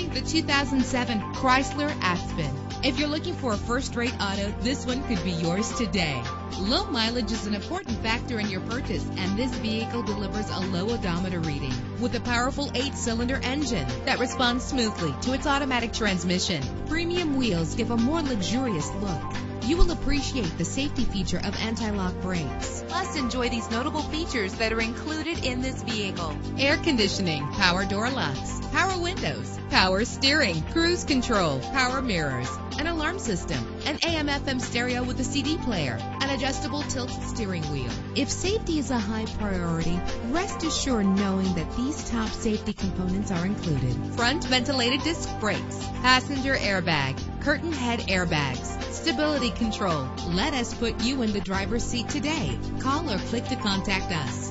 Introducing the 2007 Chrysler Aspen. If you're looking for a first-rate auto, this one could be yours today. Low mileage is an important factor in your purchase, and this vehicle delivers a low odometer reading with a powerful 8-cylinder engine that responds smoothly to its automatic transmission. Premium wheels give a more luxurious look. You will appreciate the safety feature of anti-lock brakes. Plus, enjoy these notable features that are included in this vehicle: air conditioning, power door locks, power windows, power steering, cruise control, power mirrors, an alarm system, an AM/FM stereo with a CD player, an adjustable tilt steering wheel. If safety is a high priority, rest assured knowing that these top safety components are included: front ventilated disc brakes, passenger airbag, curtain head airbags, stability control. Let us put you in the driver's seat today. Call or click to contact us.